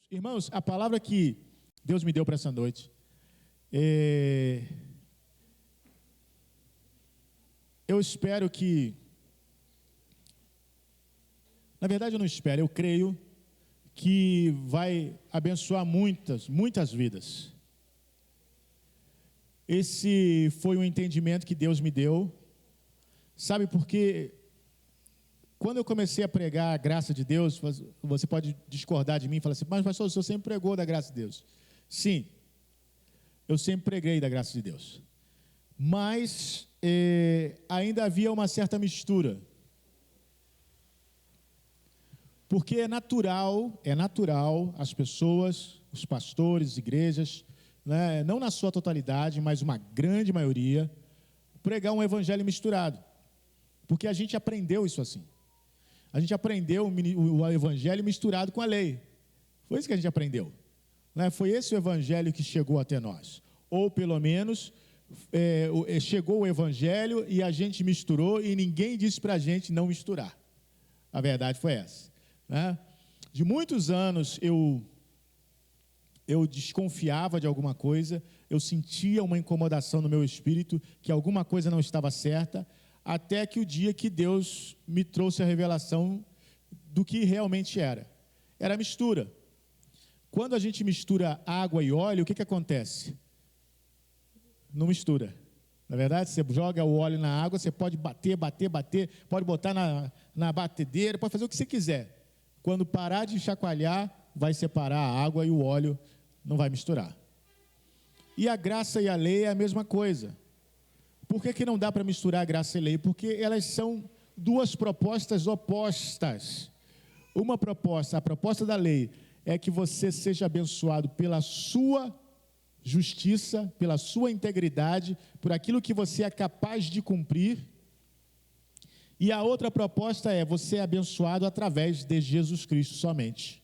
Irmãos, a palavra que Deus me deu para essa noite, eu espero que, na verdade eu não espero, eu creio que vai abençoar muitas vidas. Esse foi um entendimento que Deus me deu, sabe, porque quando eu comecei a pregar a graça de Deus, você pode discordar de mim e falar assim, mas pastor, o senhor sempre pregou da graça de Deus. Sim, eu sempre preguei da graça de Deus. Mas ainda havia uma certa mistura. Porque é natural as pessoas, os pastores, igrejas, né, não na sua totalidade, mas uma grande maioria, pregar um evangelho misturado. Porque a gente aprendeu isso assim. A gente aprendeu o evangelho misturado com a lei. Foi isso que a gente aprendeu. Né? Foi esse o evangelho que chegou até nós. Ou pelo menos chegou o evangelho e a gente misturou e ninguém disse para a gente não misturar. A verdade foi essa. Né? De muitos anos eu desconfiava de alguma coisa, eu sentia uma incomodação no meu espírito, que alguma coisa não estava certa, até que o dia que Deus me trouxe a revelação do que realmente era. Era a mistura. Quando a gente mistura água e óleo, o que acontece? Não mistura. Na verdade, você joga o óleo na água, você pode bater, pode botar na batedeira, pode fazer o que você quiser. Quando parar de chacoalhar, vai separar a água e o óleo, não vai misturar. E a graça e a lei é a mesma coisa. Por que não dá para misturar a graça e a lei? Porque elas são duas propostas opostas. Uma proposta, a proposta da lei, é que você seja abençoado pela sua justiça, pela sua integridade, por aquilo que você é capaz de cumprir. E a outra proposta é você é abençoado através de Jesus Cristo somente.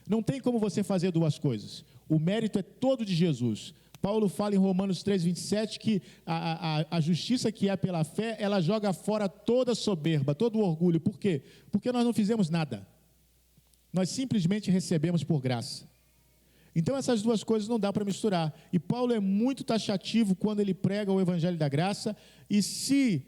Não tem como você fazer duas coisas. O mérito é todo de Jesus. Paulo fala em Romanos 3,27 que a justiça que é pela fé, ela joga fora toda soberba, todo orgulho. Por quê? Porque nós não fizemos nada. Nós simplesmente recebemos por graça. Então essas duas coisas não dá para misturar. E Paulo é muito taxativo quando ele prega o evangelho da graça. E se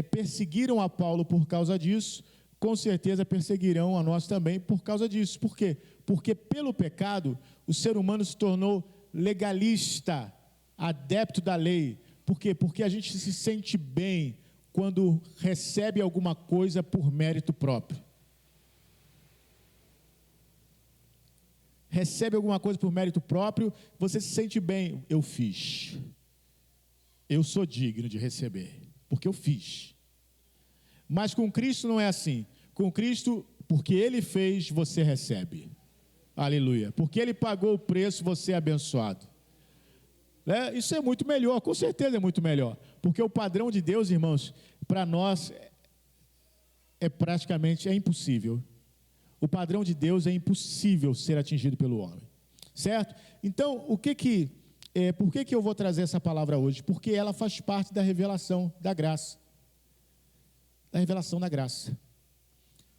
perseguiram a Paulo por causa disso, com certeza perseguirão a nós também por causa disso. Por quê? Porque pelo pecado o ser humano se tornou legalista, adepto da lei. Por quê? Porque a gente se sente bem quando recebe alguma coisa por mérito próprio. Recebe alguma coisa por mérito próprio, você se sente bem. Eu fiz. Eu sou digno de receber, porque eu fiz. Mas com Cristo não é assim. Com Cristo, porque Ele fez, você recebe. Aleluia. Porque Ele pagou o preço, você é abençoado. Isso é muito melhor, com certeza é muito melhor. Porque o padrão de Deus, irmãos, para nós praticamente impossível. O padrão de Deus é impossível ser atingido pelo homem. Certo? Então, por que eu vou trazer essa palavra hoje? Porque ela faz parte da revelação da graça. Da revelação da graça.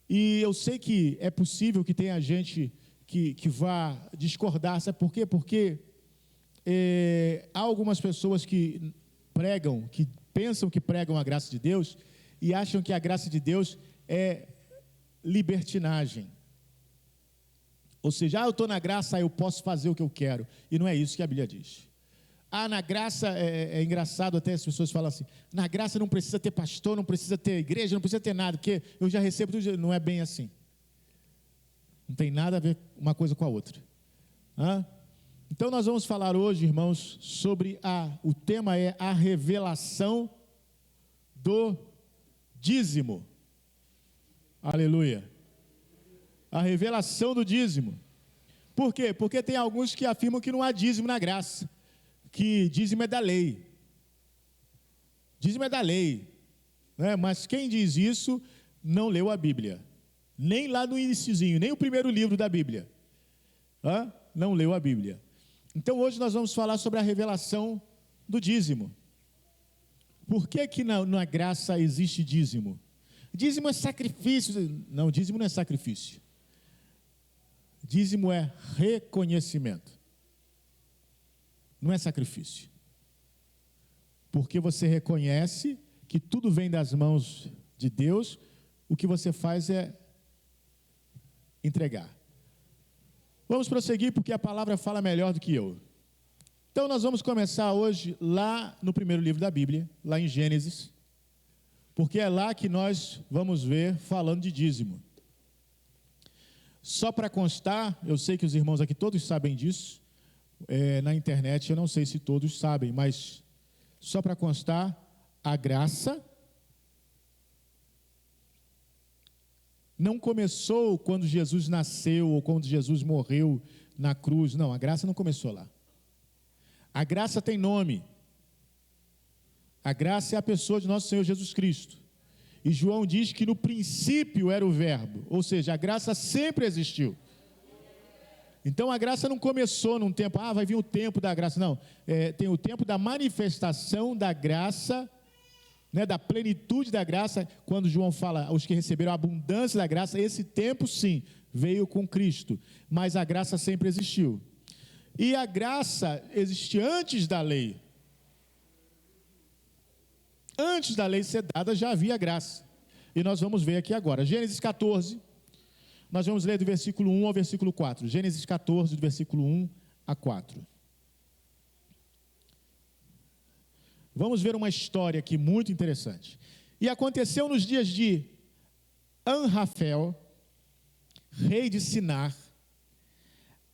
E eu sei que é possível que tenha gente que vá discordar. Sabe por quê? Porque há algumas pessoas que pregam, que pensam que pregam a graça de Deus e acham que a graça de Deus é libertinagem. Ou seja, eu estou na graça, eu posso fazer o que eu quero. E não é isso que a Bíblia diz. Na graça, é engraçado até as pessoas falam assim, na graça não precisa ter pastor, não precisa ter igreja, não precisa ter nada, porque eu já recebo tudo. Não é bem assim. Não tem nada a ver uma coisa com a outra. Então nós vamos falar hoje, irmãos, sobre o tema é a revelação do dízimo. Aleluia. A revelação do dízimo. Por quê? Porque tem alguns que afirmam que não há dízimo na graça, que dízimo é da lei. Dízimo é da lei, né? Mas quem diz isso não leu a Bíblia, nem lá no iniciozinho, nem o primeiro livro da Bíblia, não leu a Bíblia. Então hoje nós vamos falar sobre a revelação do dízimo. Por que na graça existe dízimo? Dízimo é sacrifício. Não, dízimo não é sacrifício. Dízimo é reconhecimento, não é sacrifício. Porque você reconhece que tudo vem das mãos de Deus, o que você faz é entregar. Vamos prosseguir, porque a palavra fala melhor do que eu. Então nós vamos começar hoje lá no primeiro livro da Bíblia, lá em Gênesis, porque é lá que nós vamos ver falando de dízimo. Só para constar, eu sei que os irmãos aqui todos sabem disso, na internet eu não sei se todos sabem, mas só para constar, a graça não começou quando Jesus nasceu ou quando Jesus morreu na cruz, não, a graça não começou lá. A graça tem nome, a graça é a pessoa de nosso Senhor Jesus Cristo. E João diz que no princípio era o verbo, ou seja, a graça sempre existiu. Então a graça não começou num tempo, vai vir o tempo da graça, não. Tem o tempo da manifestação da graça, né, da plenitude da graça, quando João fala, os que receberam a abundância da graça, esse tempo sim, veio com Cristo, mas a graça sempre existiu. E a graça existia antes da lei. Antes da lei ser dada, já havia graça. E nós vamos ver aqui agora. Gênesis 14, nós vamos ler do versículo 1 ao versículo 4. Gênesis 14, do versículo 1 a 4. Vamos ver uma história aqui muito interessante. E aconteceu nos dias de Anrafel, rei de Sinar,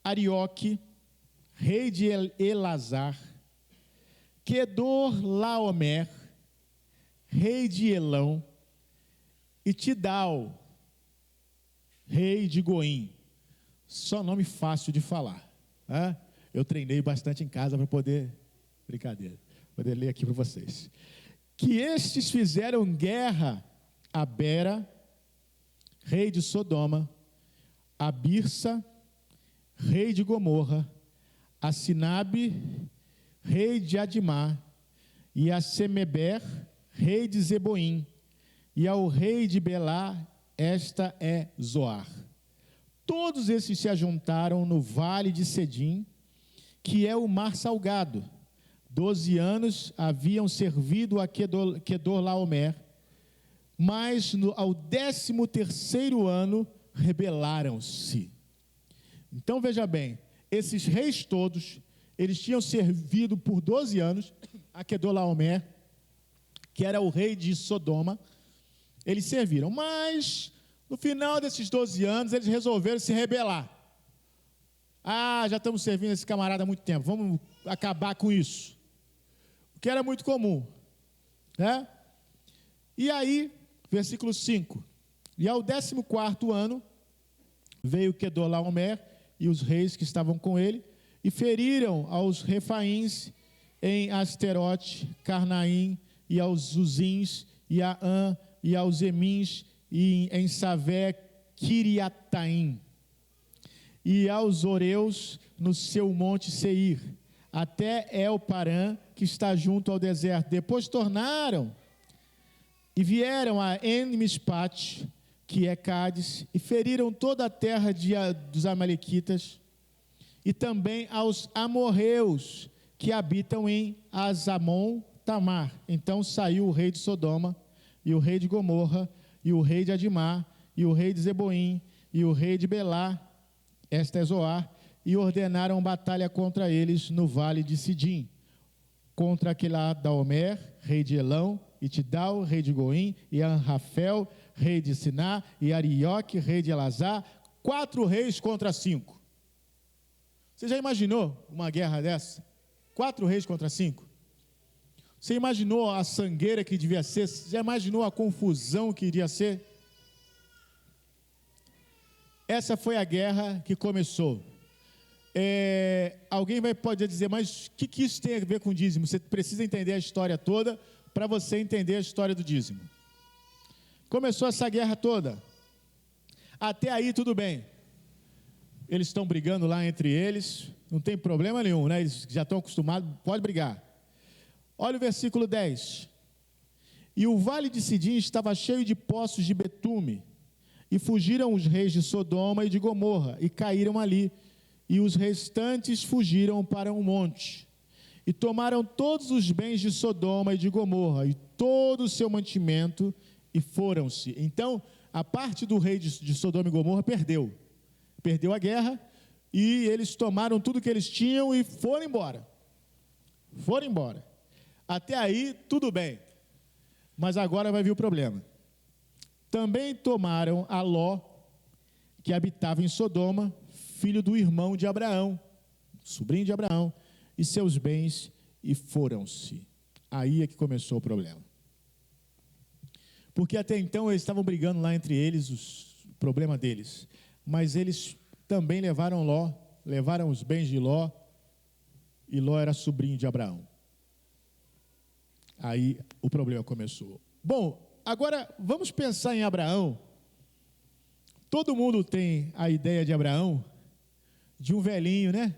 Arioque, rei de Elazar, Quedorlaomer, rei de Elão, e Tidal, rei de Goim. Só nome fácil de falar. Eu treinei bastante em casa para poder ler aqui para vocês. Que estes fizeram guerra a Bera, rei de Sodoma, a Birsa, rei de Gomorra, a Sinabe, rei de Adimá, e a Semeber, rei de Zeboim, e ao rei de Belá, esta é Zoar. Todos esses se ajuntaram no vale de Sedim, que é o mar salgado. 12 anos haviam servido a Quedorlaomer, mas ao 13º ano rebelaram-se. Então veja bem, esses reis todos, eles tinham servido por 12 anos a Quedorlaomer, que era o rei de Sodoma. Eles serviram, mas no final desses 12 anos eles resolveram se rebelar. Já estamos servindo esse camarada há muito tempo, vamos acabar com isso. O que era muito comum, né? E aí, versículo 5, e ao 14º ano, veio Quedorlaomer e os reis que estavam com ele, e feriram aos refaíns em Asterote, Carnaim, e aos Zuzins, e a An, e aos Emins, e em Savé, Kiriataim, e aos Oreus no seu monte Seir, até El-Parã, que está junto ao deserto. Depois tornaram e vieram a En-Mispat, que é Cádiz, e feriram toda a terra dos Amalequitas, e também aos amorreus, que habitam em Azamon Tamar. Então saiu o rei de Sodoma, e o rei de Gomorra, e o rei de Adimá, e o rei de Zeboim, e o rei de Belá, esta é Zoar, e ordenaram batalha contra eles no vale de Sidim, contra Quedorlaomer, rei de Elão, e Tidal, rei de Goim, e Anrafel, rei de Siná, e Arioque, rei de Elazar, 4 reis contra 5. Você já imaginou uma guerra dessa? 4 reis contra 5? Você imaginou a sangueira que devia ser? Você já imaginou a confusão que iria ser? Essa foi a guerra que começou. Alguém pode dizer, mas o que isso tem a ver com dízimo? Você precisa entender a história toda para você entender a história do dízimo. Começou essa guerra toda. Até aí tudo bem. Eles estão brigando lá entre eles, não tem problema nenhum, né? Eles já estão acostumados, pode brigar. Olha o versículo 10. E o vale de Sidim estava cheio de poços de betume, E fugiram os reis de Sodoma e de Gomorra, e caíram ali. E os restantes fugiram para um monte. E tomaram todos os bens de Sodoma e de Gomorra, e todo o seu mantimento, e foram-se. Então, a parte do rei de Sodoma e Gomorra perdeu. Perdeu a guerra, e eles tomaram tudo que eles tinham e foram embora. Foram embora. Até aí, tudo bem. Mas agora vai vir o problema. Também tomaram a Ló, que habitava em Sodoma, filho do irmão de Abraão, sobrinho de Abraão, e seus bens, e foram-se. Aí é que começou o problema. Porque até então eles estavam brigando lá entre eles, o problema deles. Mas eles também levaram Ló, levaram os bens de Ló, e Ló era sobrinho de Abraão. Aí o problema começou. Bom, agora vamos pensar em Abraão. Todo mundo tem a ideia de Abraão, de um velhinho, né?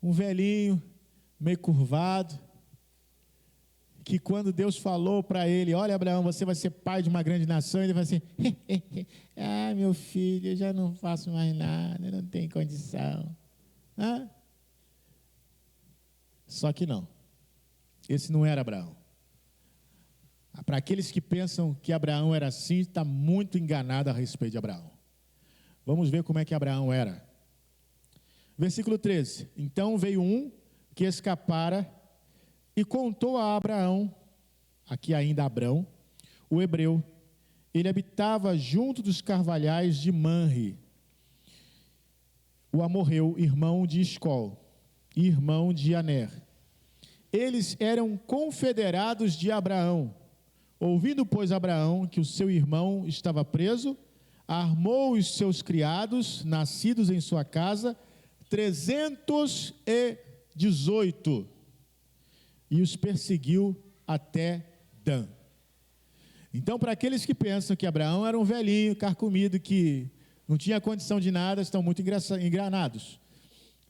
Um velhinho, meio curvado, que quando Deus falou para ele, olha Abraão, você vai ser pai de uma grande nação, ele vai assim, ah, meu filho, eu já não faço mais nada, não tenho condição. Ah? Só que não, esse não era Abraão. Para aqueles que pensam que Abraão era assim, está muito enganado a respeito de Abraão. Vamos ver como é que Abraão era. Versículo 13. Então veio um que escapara e contou a Abraão, aqui ainda Abrão, o hebreu. Ele habitava junto dos carvalhais de Manre, o amorreu, irmão de Escol, e irmão de Aner. Eles eram confederados de Abraão. Ouvindo, pois, Abraão que o seu irmão estava preso, armou os seus criados, nascidos em sua casa, 318, e os perseguiu até Dan. Então, para aqueles que pensam que Abraão era um velhinho, carcomido, que não tinha condição de nada, estão muito enganados.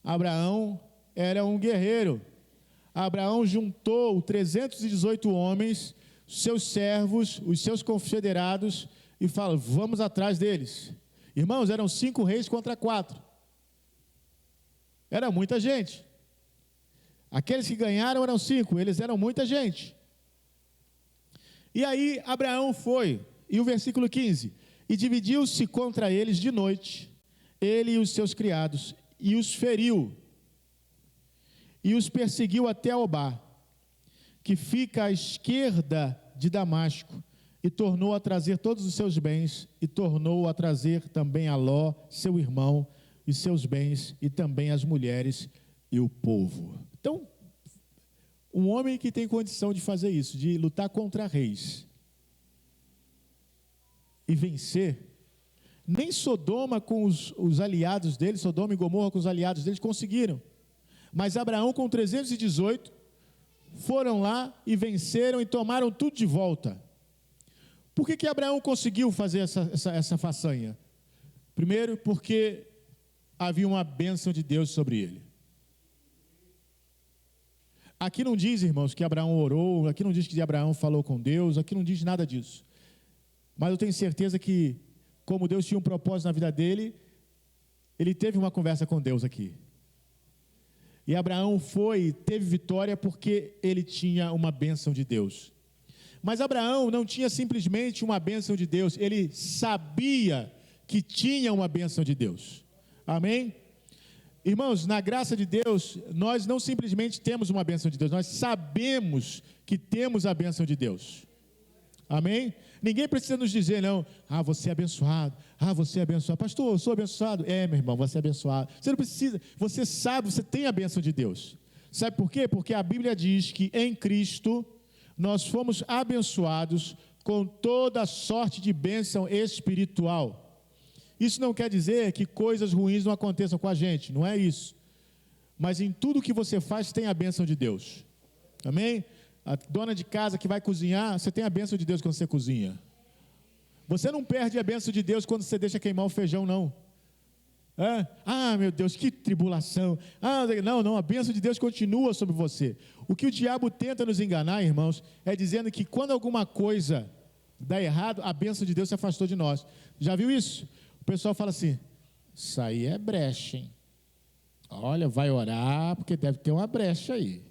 Abraão era um guerreiro. Abraão juntou 318 homens, seus servos, os seus confederados, e falou, vamos atrás deles. Irmãos, eram 5 reis contra 4. Era muita gente. Aqueles que ganharam eram 5, eles eram muita gente. E aí Abraão foi, e o versículo 15, e dividiu-se contra eles de noite, ele e os seus criados, e os feriu, e os perseguiu até Obá, que fica à esquerda de Damasco, e tornou a trazer todos os seus bens, e tornou a trazer também a Ló, seu irmão, e seus bens, e também as mulheres e o povo. Então, um homem que tem condição de fazer isso, de lutar contra reis, e vencer, nem Sodoma com os aliados dele, Sodoma e Gomorra com os aliados deles conseguiram, mas Abraão com 318, foram lá e venceram e tomaram tudo de volta. Por que Abraão conseguiu fazer essa façanha? Primeiro, porque havia uma bênção de Deus sobre ele. Aqui não diz, irmãos, que Abraão orou, aqui não diz que Abraão falou com Deus, aqui não diz nada disso. Mas eu tenho certeza que, como Deus tinha um propósito na vida dele, ele teve uma conversa com Deus aqui. E Abraão teve vitória porque ele tinha uma bênção de Deus. Mas Abraão não tinha simplesmente uma bênção de Deus, ele sabia que tinha uma bênção de Deus. Amém? Irmãos, na graça de Deus, nós não simplesmente temos uma bênção de Deus, nós sabemos que temos a bênção de Deus. Amém? Ninguém precisa nos dizer, não, você é abençoado, você é abençoado. Pastor, eu sou abençoado. Meu irmão, você é abençoado. Você não precisa, você sabe, você tem a bênção de Deus. Sabe por quê? Porque a Bíblia diz que em Cristo nós fomos abençoados com toda sorte de bênção espiritual. Isso não quer dizer que coisas ruins não aconteçam com a gente, não é isso. Mas em tudo que você faz tem a bênção de Deus. Amém? A dona de casa que vai cozinhar, você tem a bênção de Deus quando você cozinha. Você não perde a bênção de Deus quando você deixa queimar o feijão, não. Meu Deus, que tribulação. Não, a bênção de Deus continua sobre você. O que o diabo tenta nos enganar, irmãos, é dizendo que quando alguma coisa dá errado, a bênção de Deus se afastou de nós. Já viu isso? O pessoal fala assim, isso aí é brecha, hein? Olha, vai orar, porque deve ter uma brecha aí.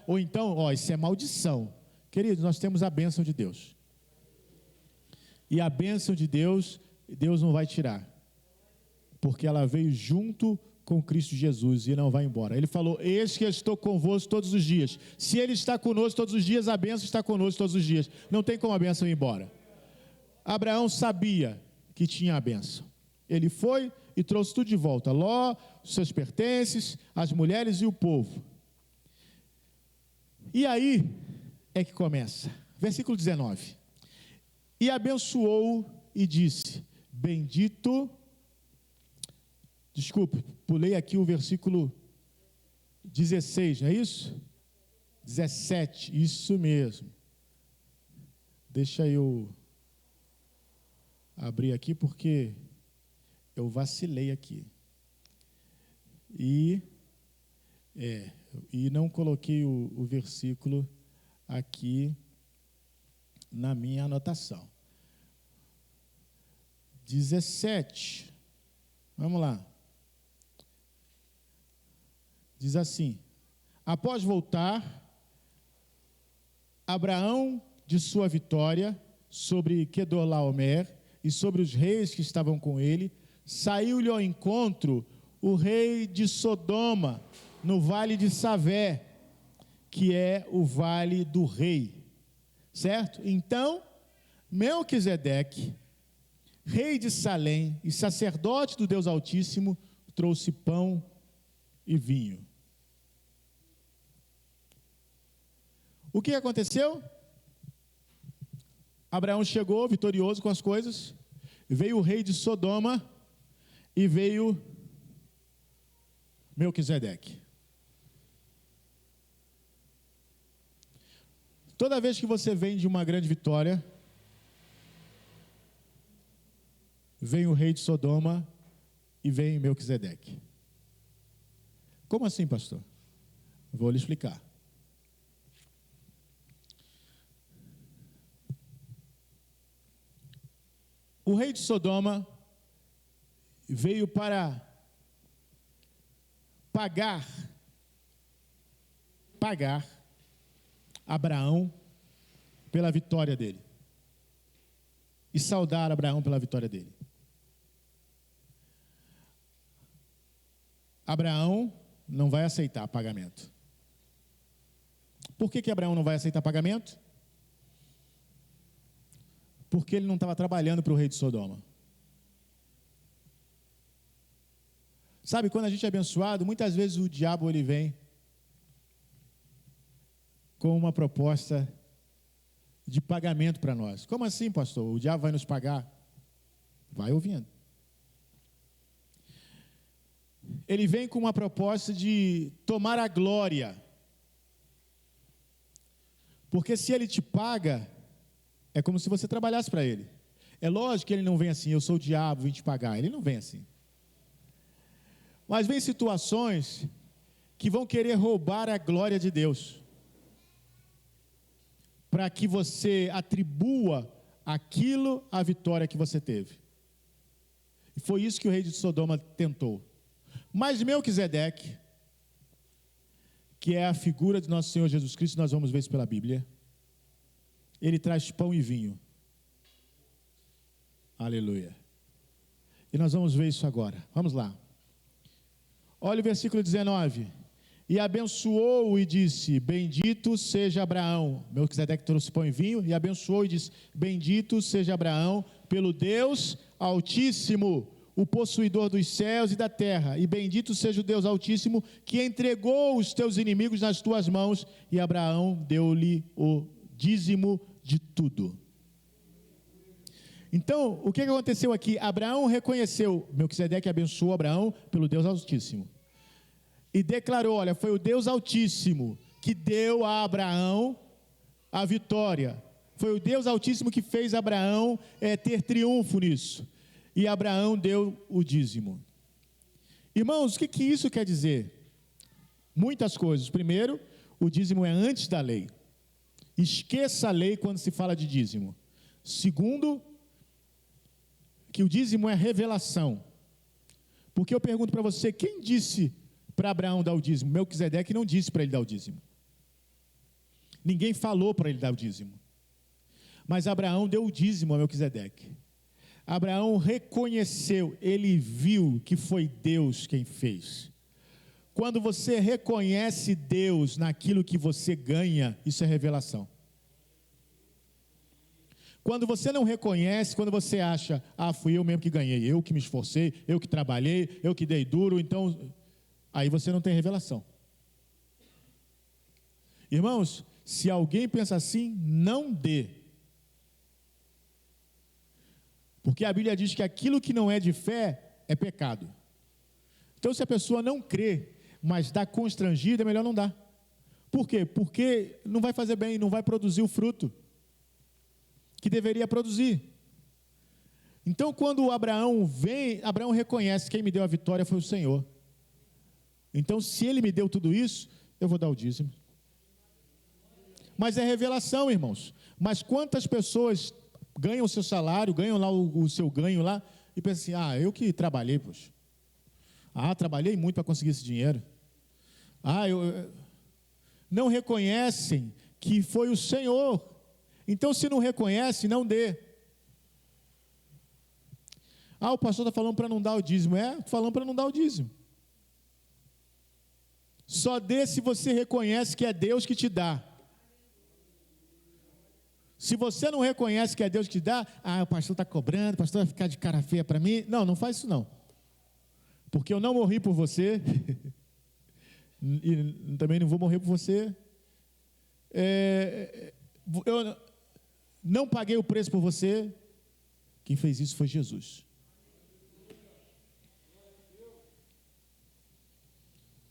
Ou então, isso é maldição. Queridos, nós temos a bênção de Deus. E a bênção de Deus, Deus não vai tirar. Porque ela veio junto com Cristo Jesus e não vai embora. Ele falou, eis que eu estou convosco todos os dias. Se Ele está conosco todos os dias, a bênção está conosco todos os dias. Não tem como a bênção ir embora. Abraão sabia que tinha a bênção. Ele foi e trouxe tudo de volta. Ló, os seus pertences, as mulheres e o povo. E aí é que começa. Versículo 19. E abençoou e disse, pulei aqui o versículo 16, não é isso? 17, isso mesmo. Deixa eu abrir aqui porque eu vacilei aqui. E não coloquei o versículo aqui na minha anotação. 17. Vamos lá. Diz assim: após voltar, Abraão de sua vitória sobre Quedorlaomer e sobre os reis que estavam com ele, saiu-lhe ao encontro o rei de Sodoma, no vale de Savé, que é o vale do rei. Certo? Então, Melquisedeque, rei de Salém e sacerdote do Deus Altíssimo, trouxe pão e vinho. O que aconteceu? Abraão chegou vitorioso com as coisas, veio o rei de Sodoma e veio Melquisedeque. Toda vez que você vem de uma grande vitória, vem o rei de Sodoma e vem Melquisedeque. Como assim, pastor? Vou lhe explicar. O rei de Sodoma veio para pagar Abraão pela vitória dele. E saudar Abraão pela vitória dele. Abraão não vai aceitar pagamento. Por que Abraão não vai aceitar pagamento? Porque ele não estava trabalhando para o rei de Sodoma. Sabe, quando a gente é abençoado, muitas vezes o diabo ele vem com uma proposta de pagamento para nós. Como assim, pastor? O diabo vai nos pagar? Vai ouvindo. Ele vem com uma proposta de tomar a glória. Porque se ele te paga, é como se você trabalhasse para ele. É lógico que ele não vem assim, eu sou o diabo, vim te pagar. Ele não vem assim. Mas vem situações que vão querer roubar a glória de Deus, para que você atribua aquilo à vitória que você teve. E foi isso que o rei de Sodoma tentou. Mas Melquisedeque, que é a figura de nosso Senhor Jesus Cristo, nós vamos ver isso pela Bíblia, ele traz pão e vinho. Aleluia. E nós vamos ver isso agora. Vamos lá. Olha o versículo 19. E abençoou e disse, bendito seja Abraão. Melquisedeque trouxe pão e vinho, e abençoou e disse, bendito seja Abraão, pelo Deus Altíssimo, o possuidor dos céus e da terra, e bendito seja o Deus Altíssimo, que entregou os teus inimigos nas tuas mãos, e Abraão deu-lhe o dízimo de tudo. Então, o que aconteceu aqui? Abraão reconheceu, Melquisedeque abençoou Abraão pelo Deus Altíssimo. E declarou, olha, foi o Deus Altíssimo que deu a Abraão a vitória. Foi o Deus Altíssimo que fez Abraão ter triunfo nisso. E Abraão deu o dízimo. Irmãos, o que isso quer dizer? Muitas coisas. Primeiro, o dízimo é antes da lei. Esqueça a lei quando se fala de dízimo. Segundo, que o dízimo é revelação. Porque eu pergunto para você, quem disse para Abraão dar o dízimo? Melquisedeque não disse para ele dar o dízimo. Ninguém falou para ele dar o dízimo. Mas Abraão deu o dízimo a Melquisedeque. Abraão reconheceu, ele viu que foi Deus quem fez. Quando você reconhece Deus naquilo que você ganha, isso é revelação. Quando você não reconhece, quando você acha, fui eu mesmo que ganhei, eu que me esforcei, eu que trabalhei, eu que dei duro, então, aí você não tem revelação. Irmãos, se alguém pensa assim, não dê. Porque a Bíblia diz que aquilo que não é de fé é pecado. Então, se a pessoa não crê, mas dá constrangida, é melhor não dar. Por quê? Porque não vai fazer bem, não vai produzir o fruto que deveria produzir. Então, quando Abraão vem, Abraão reconhece: quem me deu a vitória foi o Senhor. Então, se ele me deu tudo isso, eu vou dar o dízimo. Mas é revelação, irmãos. Mas quantas pessoas ganham o seu salário, ganham lá o seu ganho lá, e pensam assim: eu que trabalhei, poxa. Trabalhei muito para conseguir esse dinheiro. Não reconhecem que foi o Senhor. Então, se não reconhece, não dê. O pastor está falando para não dar o dízimo. Falando para não dar o dízimo. Só dê se você reconhece que é Deus que te dá. Se você não reconhece que é Deus que te dá, o pastor está cobrando, o pastor vai ficar de cara feia para mim. Não faz isso não. Porque eu não morri por você, e também não vou morrer por você. Eu não paguei o preço por você. Quem fez isso foi Jesus.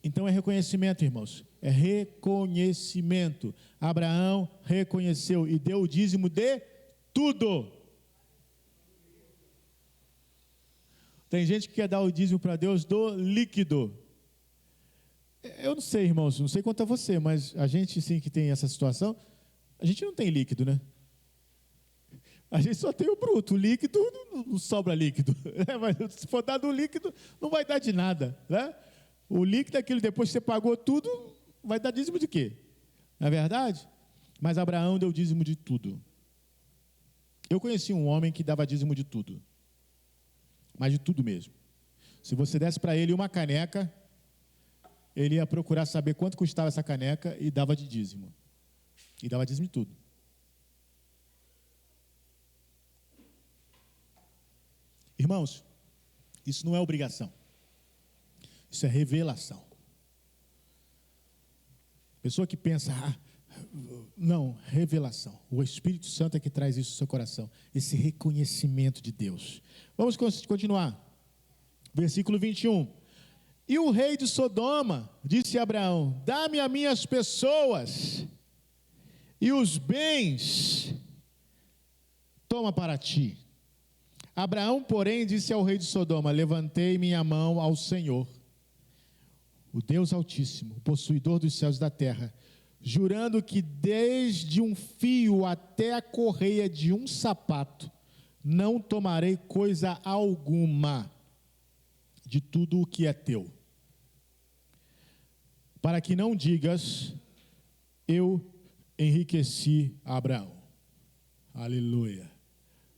Então é reconhecimento, irmãos. É reconhecimento. Abraão reconheceu e deu o dízimo de tudo. Tem gente que quer dar o dízimo para Deus do líquido. Eu não sei, irmãos, não sei quanto a você, mas a gente sim que tem essa situação, a gente não tem líquido, né? A gente só tem o bruto, o líquido não sobra líquido. Mas se for dar do líquido, não vai dar de nada, né? O líquido é aquilo, depois que você pagou tudo, vai dar dízimo de quê? Não é verdade? Mas Abraão deu dízimo de tudo. Eu conheci um homem que dava dízimo de tudo. Mas de tudo mesmo. Se você desse para ele uma caneca, ele ia procurar saber quanto custava essa caneca e dava de dízimo. E dava dízimo de tudo. Irmãos, isso não é obrigação. Isso é revelação. Pessoa que pensa, não, revelação. O Espírito Santo é que traz isso no seu coração. Esse reconhecimento de Deus. Vamos continuar. Versículo 21. E o rei de Sodoma disse a Abraão: dá-me as minhas pessoas e os bens toma para ti. Abraão, porém, disse ao rei de Sodoma: levantei minha mão ao Senhor, o Deus Altíssimo, o possuidor dos céus e da terra, jurando que desde um fio até a correia de um sapato, não tomarei coisa alguma de tudo o que é teu, para que não digas, eu enriqueci Abraão. Aleluia.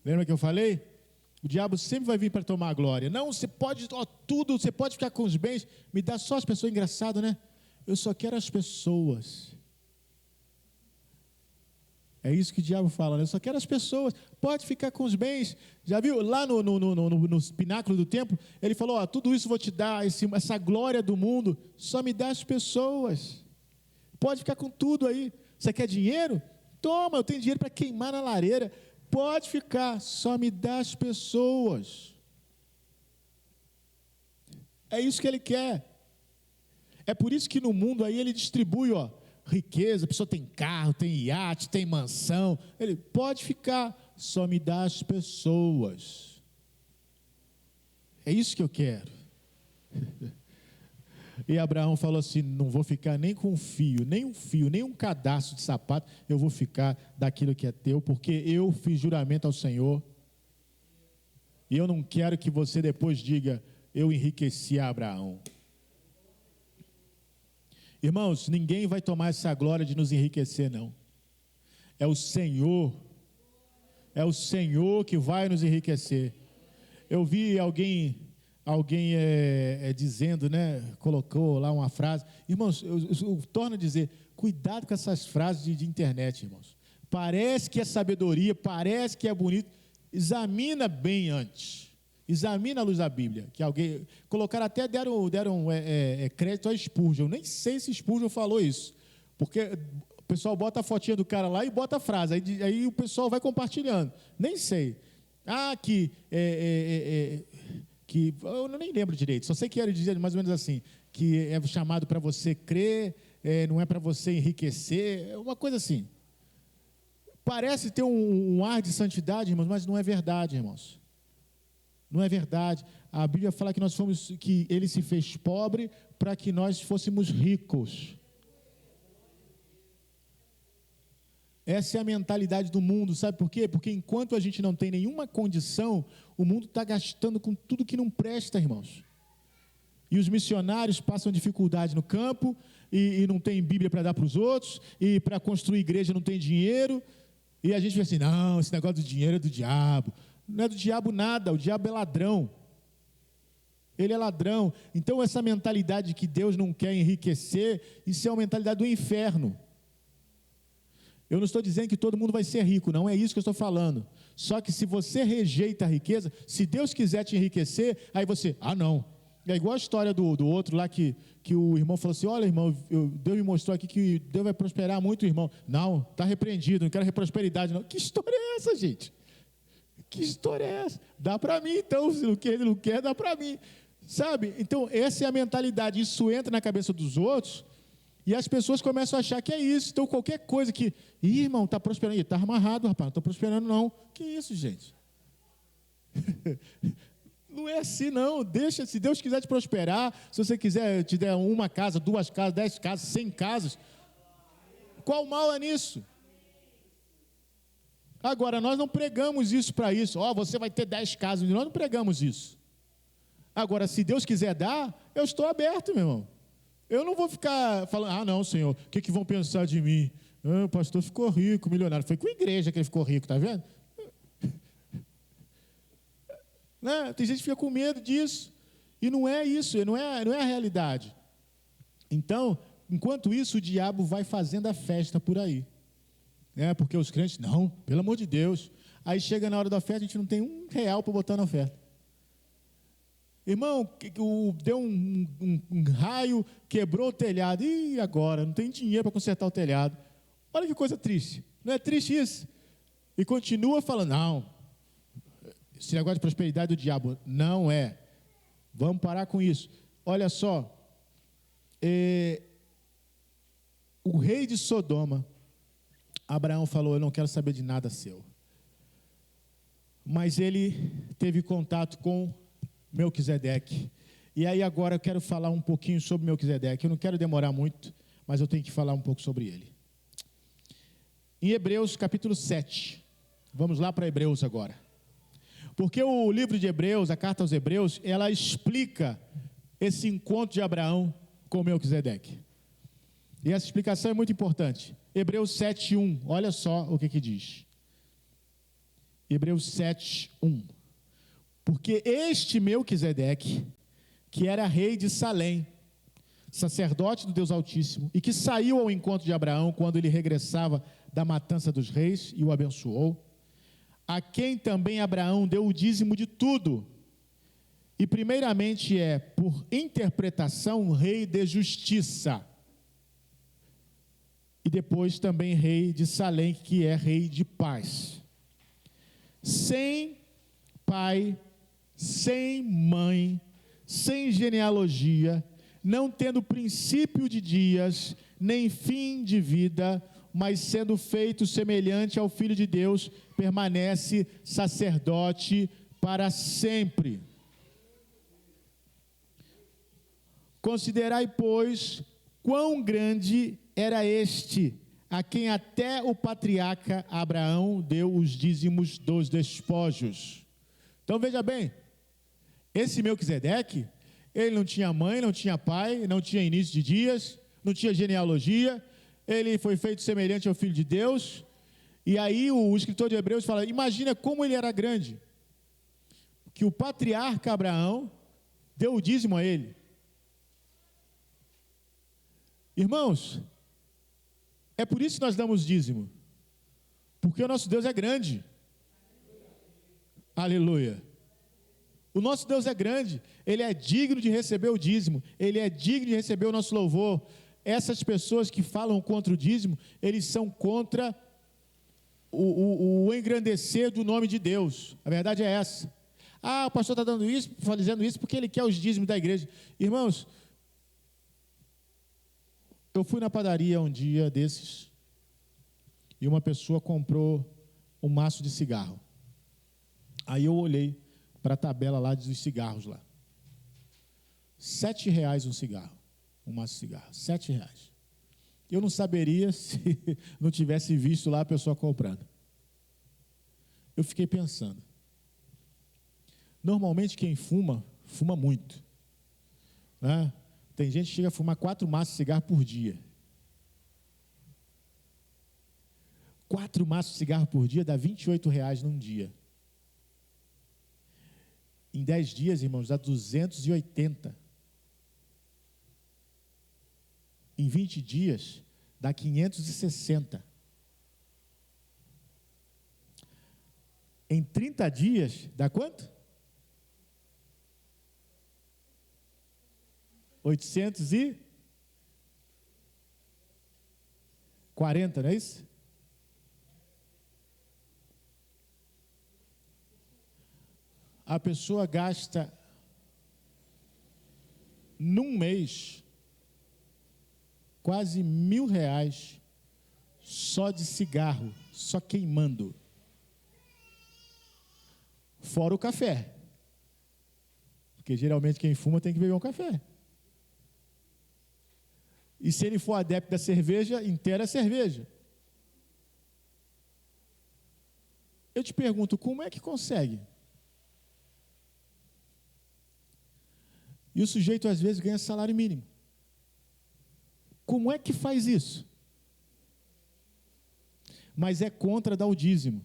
Lembra que eu falei? O diabo sempre vai vir para tomar a glória. Não, você pode tudo, você pode ficar com os bens, me dá só as pessoas. Engraçado, né? Eu só quero as pessoas. É isso que o diabo fala, né? Eu só quero as pessoas. Pode ficar com os bens. Já viu? Lá no pináculo do templo, ele falou: tudo isso vou te dar, essa glória do mundo, só me dá as pessoas. Pode ficar com tudo aí. Você quer dinheiro? Toma, eu tenho dinheiro para queimar na lareira. Pode ficar, só me dá as pessoas. É isso que ele quer. É por isso que no mundo aí ele distribui, riqueza, a pessoa tem carro, tem iate, tem mansão. Ele pode ficar, só me dá as pessoas. É isso que eu quero. E Abraão falou assim: não vou ficar nem com um fio, nem um cadastro de sapato, eu vou ficar daquilo que é teu, porque eu fiz juramento ao Senhor. E eu não quero que você depois diga: eu enriqueci a Abraão. Irmãos, ninguém vai tomar essa glória de nos enriquecer, não. É o Senhor que vai nos enriquecer. Eu vi alguém dizendo, né, colocou lá uma frase. Irmãos, eu torno a dizer, cuidado com essas frases de internet, irmãos. Parece que é sabedoria, parece que é bonito. Examina bem antes. Examina a luz da Bíblia. Que alguém colocaram, até deram crédito a Spurgeon. Eu nem sei se Spurgeon falou isso, porque o pessoal bota a fotinha do cara lá e bota a frase, aí o pessoal vai compartilhando. Nem sei. Que eu nem lembro direito, só sei que era dizer mais ou menos assim, que é chamado para você crer, não é para você enriquecer, uma coisa assim. Parece ter um ar de santidade, irmãos, mas não é verdade, irmãos. Não é verdade. A Bíblia fala que ele se fez pobre para que nós fôssemos ricos. Essa é a mentalidade do mundo, sabe por quê? Porque enquanto a gente não tem nenhuma condição, o mundo está gastando com tudo que não presta, irmãos. E os missionários passam dificuldade no campo, e não tem Bíblia para dar para os outros, e para construir igreja não tem dinheiro, e a gente vê assim: não, esse negócio do dinheiro é do diabo. Não é do diabo nada, o diabo é ladrão. Ele é ladrão. Então essa mentalidade que Deus não quer enriquecer, isso é uma mentalidade do inferno. Eu não estou dizendo que todo mundo vai ser rico, não é isso que eu estou falando. Só que se você rejeita a riqueza, se Deus quiser te enriquecer, aí você, não. É igual a história do outro lá que o irmão falou assim: olha, irmão, Deus me mostrou aqui que Deus vai prosperar muito, irmão. Não, está repreendido, não quero prosperidade, não. Que história é essa, gente? Que história é essa? Dá para mim, então, se ele não quer, dá para mim. Sabe? Então, essa é a mentalidade, isso entra na cabeça dos outros, e as pessoas começam a achar que é isso. Então, qualquer coisa que, irmão, está prosperando, está amarrado, rapaz, não estou prosperando não. Que isso, gente? Não é assim não, deixa, se Deus quiser te prosperar, se você quiser te der uma casa, 2 casas, 10 casas, 100 casas, qual mal é nisso? Agora, nós não pregamos isso para isso, você vai ter 10 casas, nós não pregamos isso. Agora, se Deus quiser dar, eu estou aberto, meu irmão. Eu não vou ficar falando: não, Senhor, o que vão pensar de mim? O pastor ficou rico, milionário. Foi com a igreja que ele ficou rico, tá vendo? Né? Tem gente que fica com medo disso, e não é isso, não é a realidade. Então, enquanto isso, o diabo vai fazendo a festa por aí. Porque os crentes, não, pelo amor de Deus. Aí chega na hora da oferta, a gente não tem R$1 para botar na oferta. Irmão, deu um raio, quebrou o telhado. E agora? Não tem dinheiro para consertar o telhado. Olha que coisa triste. Não é triste isso? E continua falando: não, esse negócio de prosperidade do diabo. Não é. Vamos parar com isso. Olha só. O rei de Sodoma, Abraão falou: eu não quero saber de nada seu. Mas ele teve contato com Melquisedeque. E aí agora eu quero falar um pouquinho sobre Melquisedeque. Eu não quero demorar muito, mas eu tenho que falar um pouco sobre ele. Em Hebreus capítulo 7. Vamos lá para Hebreus agora. Porque o livro de Hebreus, a carta aos Hebreus, ela explica esse encontro de Abraão com Melquisedeque. E essa explicação é muito importante. Hebreus 7:1, olha só o que diz. Hebreus 7:1. Porque este Melquisedeque, que era rei de Salém, sacerdote do Deus Altíssimo, e que saiu ao encontro de Abraão quando ele regressava da matança dos reis e o abençoou, a quem também Abraão deu o dízimo de tudo, e primeiramente por interpretação, rei de justiça, e depois também rei de Salém, que é rei de paz, sem pai, sem mãe, sem genealogia, não tendo princípio de dias, nem fim de vida, mas sendo feito semelhante ao Filho de Deus, permanece sacerdote para sempre. Considerai, pois, quão grande era este, a quem até o patriarca Abraão deu os dízimos dos despojos. Então veja bem, esse Melquisedeque, ele não tinha mãe, não tinha pai, não tinha início de dias, não tinha genealogia, ele foi feito semelhante ao Filho de Deus. E aí o escritor de Hebreus fala, imagina como ele era grande, que o patriarca Abraão deu o dízimo a ele. Irmãos, é por isso que nós damos dízimo, porque o nosso Deus é grande. Aleluia. O nosso Deus é grande, Ele é digno de receber o dízimo, Ele é digno de receber o nosso louvor. Essas pessoas que falam contra o dízimo, eles são contra o engrandecer do nome de Deus. A verdade é essa. Ah, o pastor está dizendo isso porque ele quer os dízimos da igreja. Irmãos, eu fui na padaria um dia desses e uma pessoa comprou um maço de cigarro. Aí eu olhei para a tabela lá dos cigarros lá. R$7 um cigarro, um maço de cigarro, R$7. Eu não saberia se não tivesse visto lá a pessoa comprando. Eu fiquei pensando. Normalmente quem fuma, fuma muito. Né? Tem gente que chega a fumar 4 maços de cigarro por dia. 4 maços de cigarro por dia dá R$28 num dia. Em 10 dias, irmãos, dá 280. Em 20 dias, dá 560. Em 30 dias, dá quanto? 840, não é isso? A pessoa gasta num mês quase R$1.000 só de cigarro, só queimando. Fora o café. Porque geralmente quem fuma tem que beber um café. E se ele for adepto da cerveja, inteira cerveja. Eu te pergunto, como é que consegue? E o sujeito às vezes ganha salário mínimo. Como é que faz isso? Mas é contra dar o dízimo.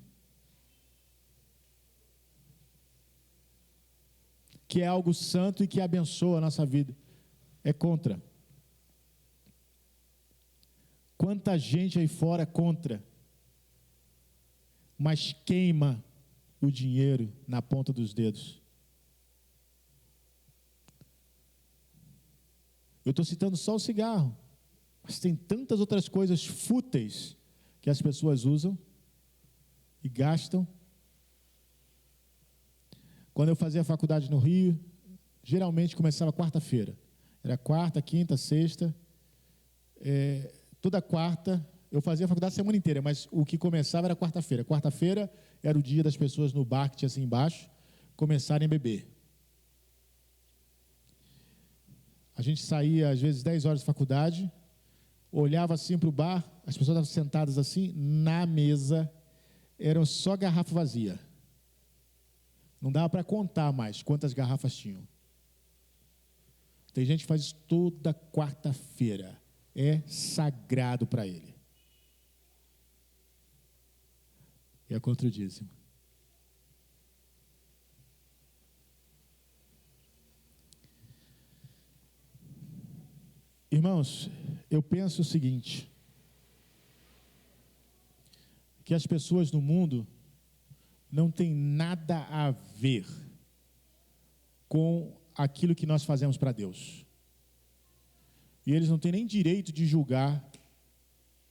Que é algo santo e que abençoa a nossa vida. É contra. Quanta gente aí fora é contra. Mas queima o dinheiro na ponta dos dedos. Eu estou citando só o cigarro, mas tem tantas outras coisas fúteis que as pessoas usam e gastam. Quando eu fazia faculdade no Rio, geralmente começava quarta-feira. Era quarta, quinta, sexta. Toda quarta, eu fazia a faculdade a semana inteira, mas o que começava era quarta-feira. Quarta-feira era o dia das pessoas no bar que tinha assim embaixo começarem a beber. A gente saía, às vezes, 10 horas de faculdade, olhava assim para o bar, as pessoas estavam sentadas assim, na mesa, eram só garrafa vazia. Não dava para contar mais quantas garrafas tinham. Tem gente que faz isso toda quarta-feira. É sagrado para ele. E é contra o dízimo. Irmãos, eu penso o seguinte, que as pessoas no mundo não têm nada a ver com aquilo que nós fazemos para Deus. E eles não têm nem direito de julgar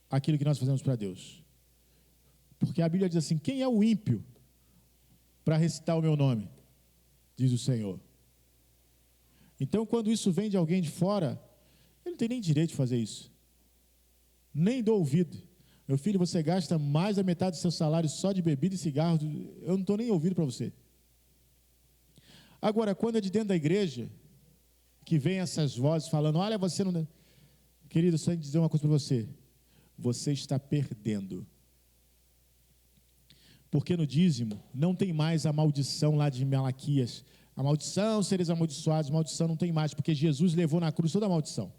aquilo que nós fazemos para Deus. Porque a Bíblia diz assim, quem é o ímpio para recitar o meu nome? Diz o Senhor. Então, quando isso vem de alguém de fora, ele não tem nem direito de fazer isso. Nem dou ouvido. Meu filho, você gasta mais da metade do seu salário só de bebida e cigarro. Eu não estou nem ouvindo para você. Agora, quando é de dentro da igreja, que vem essas vozes falando, olha, você não... Querido, só dizer uma coisa para você. Você está perdendo. Porque no dízimo não tem mais a maldição lá de Malaquias. A maldição, seres amaldiçoados, maldição não tem mais, porque Jesus levou na cruz toda a maldição.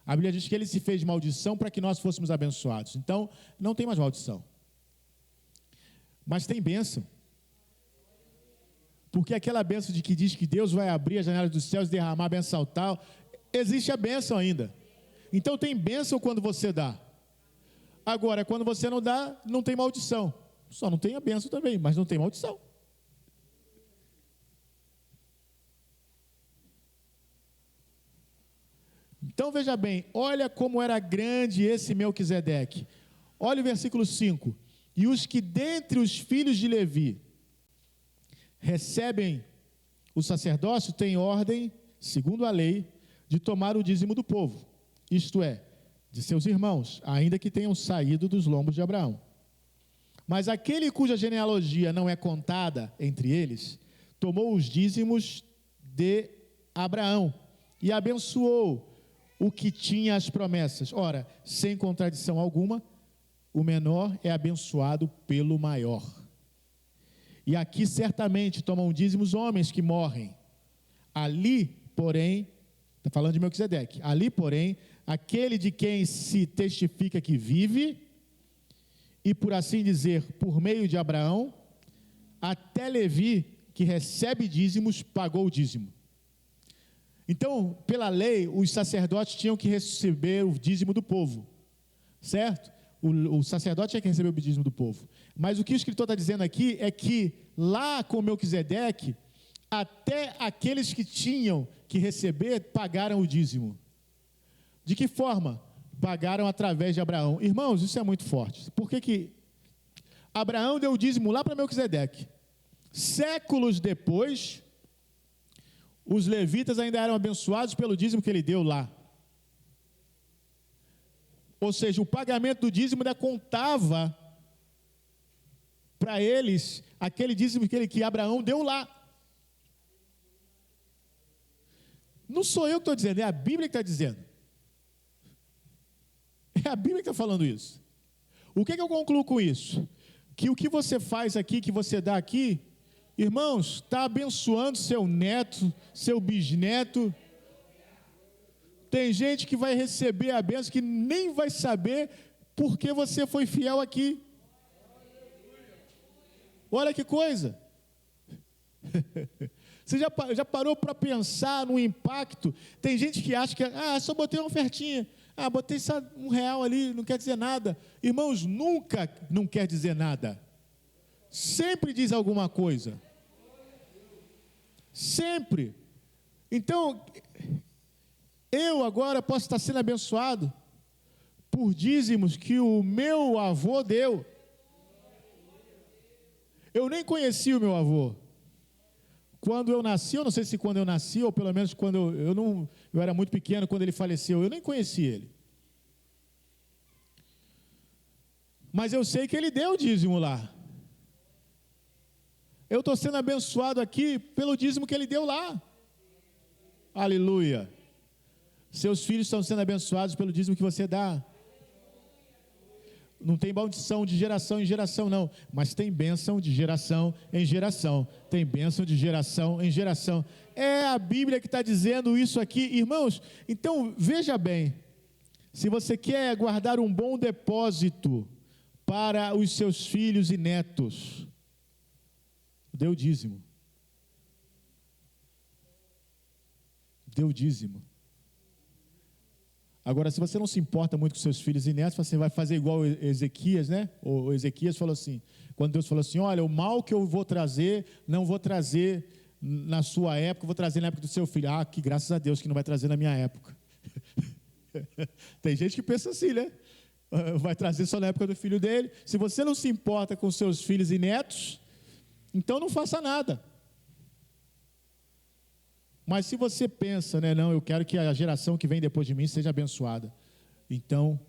A Bíblia diz que ele se fez maldição para que nós fôssemos abençoados. Então, não tem mais maldição. Mas tem bênção. Porque aquela bênção de que diz que Deus vai abrir as janelas dos céus e derramar a bênção tal, existe a bênção ainda. Então tem bênção quando você dá. Agora, quando você não dá, não tem maldição. Só não tem a bênção também, mas não tem maldição. Então veja bem, olha como era grande esse Melquisedeque. Olha o versículo 5. E os que dentre os filhos de Levi recebem o sacerdócio têm ordem, segundo a lei, de tomar o dízimo do povo, isto é, de seus irmãos, ainda que tenham saído dos lombos de Abraão. Mas aquele cuja genealogia não é contada entre eles, tomou os dízimos de Abraão e abençoou o que tinha as promessas. Ora, sem contradição alguma, o menor é abençoado pelo maior. E aqui certamente tomam dízimos homens que morrem. Ali, porém, está falando de Melquisedeque, ali, porém, aquele de quem se testifica que vive, e por assim dizer, por meio de Abraão, até Levi, que recebe dízimos, pagou o dízimo. Então, pela lei, os sacerdotes tinham que receber o dízimo do povo, certo? O sacerdote tinha que receber o dízimo do povo. Mas o que o escritor está dizendo aqui é que lá com Melquisedeque, até aqueles que tinham que receber, pagaram o dízimo. De que forma? Pagaram através de Abraão. Irmãos, isso é muito forte. Por que Abraão deu o dízimo lá para Melquisedeque? Séculos depois, os levitas ainda eram abençoados pelo dízimo que ele deu lá. Ou seja, o pagamento do dízimo ainda contava para eles aquele dízimo que Abraão deu lá. Não sou eu que estou dizendo, é a Bíblia que está dizendo. É a Bíblia que está falando isso. O que eu concluo com isso? Que o que você faz aqui, que você dá aqui, irmãos, está abençoando seu neto, seu bisneto. Tem gente que vai receber a bênção que nem vai saber porque você foi fiel aqui. Olha que coisa. Você já parou para pensar no impacto? Tem gente que acha que, só botei uma ofertinha. Botei só R$1 ali, não quer dizer nada. Irmãos, nunca não quer dizer nada. Sempre diz alguma coisa. Sempre. Então, eu agora posso estar sendo abençoado por dízimos que o meu avô deu. Eu nem conheci o meu avô. Quando eu nasci, eu não sei se quando eu nasci, ou pelo menos quando eu era muito pequeno, quando ele faleceu, eu nem conheci ele. Mas eu sei que ele deu o dízimo lá. Eu estou sendo abençoado aqui pelo dízimo que ele deu lá. Aleluia. Seus filhos estão sendo abençoados pelo dízimo que você dá. Não tem maldição de geração em geração, não. Mas tem bênção de geração em geração. Tem bênção de geração em geração. É a Bíblia que está dizendo isso aqui. Irmãos, então veja bem. Se você quer guardar um bom depósito para os seus filhos e netos, dê o dízimo. Dê o dízimo. Agora, se você não se importa muito com seus filhos e netos, você vai fazer igual Ezequias, né? O Ezequias falou assim, quando Deus falou assim, olha, o mal que eu vou trazer, não vou trazer na sua época, vou trazer na época do seu filho. Que graças a Deus que não vai trazer na minha época. Tem gente que pensa assim, né? Vai trazer só na época do filho dele. Se você não se importa com seus filhos e netos, então não faça nada. Mas se você pensa, né, não, eu quero que a geração que vem depois de mim seja abençoada. Então,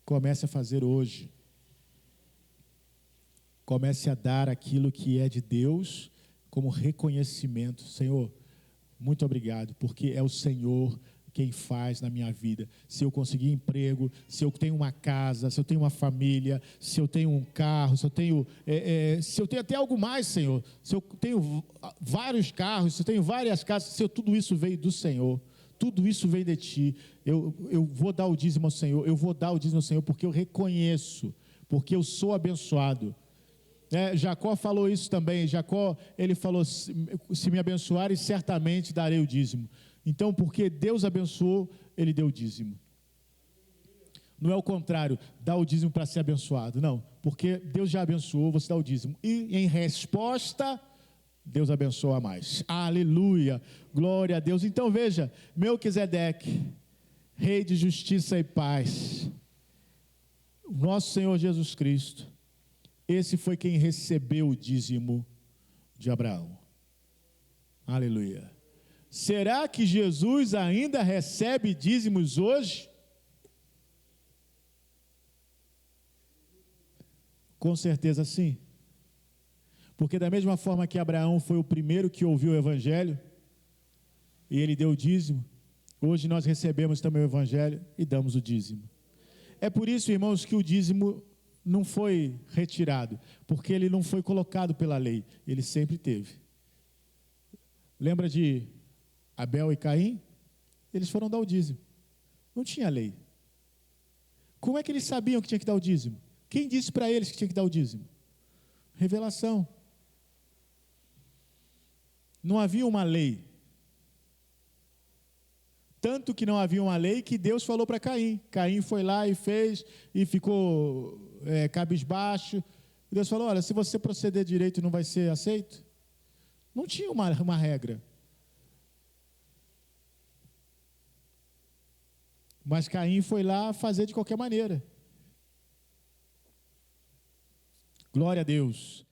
comece a fazer hoje. Comece a dar aquilo que é de Deus como reconhecimento. Senhor, muito obrigado, porque é o Senhor quem faz na minha vida. Se eu conseguir emprego, se eu tenho uma casa, se eu tenho uma família, se eu tenho um carro, se eu tenho até algo mais, Senhor, se eu tenho vários carros, se eu tenho várias casas, se tudo isso veio do Senhor, tudo isso vem de Ti, eu vou dar o dízimo ao Senhor, eu vou dar o dízimo ao Senhor, porque eu reconheço, porque eu sou abençoado. Jacó falou isso também. Jacó, ele falou, se me abençoares, certamente darei o dízimo. Então, porque Deus abençoou, ele deu o dízimo. Não é o contrário, dá o dízimo para ser abençoado, não, porque Deus já abençoou, você dá o dízimo, e em resposta, Deus abençoa mais. Aleluia, glória a Deus. Então veja, Melquisedeque, rei de justiça e paz, nosso Senhor Jesus Cristo, esse foi quem recebeu o dízimo de Abraão. Aleluia. Será que Jesus ainda recebe dízimos hoje? Com certeza sim. Porque da mesma forma que Abraão foi o primeiro que ouviu o Evangelho, e ele deu o dízimo, hoje nós recebemos também o Evangelho e damos o dízimo. É por isso, irmãos, que o dízimo não foi retirado, porque ele não foi colocado pela lei, ele sempre teve. Lembra de Abel e Caim? Eles foram dar o dízimo, não tinha lei. Como é que eles sabiam que tinha que dar o dízimo? Quem disse para eles que tinha que dar o dízimo? Revelação. Não havia uma lei. Tanto que não havia uma lei que Deus falou para Caim. Caim foi lá e fez, e ficou cabisbaixo. Deus falou, olha, se você proceder direito não vai ser aceito. Não tinha uma regra. Mas Caim foi lá fazer de qualquer maneira. Glória a Deus.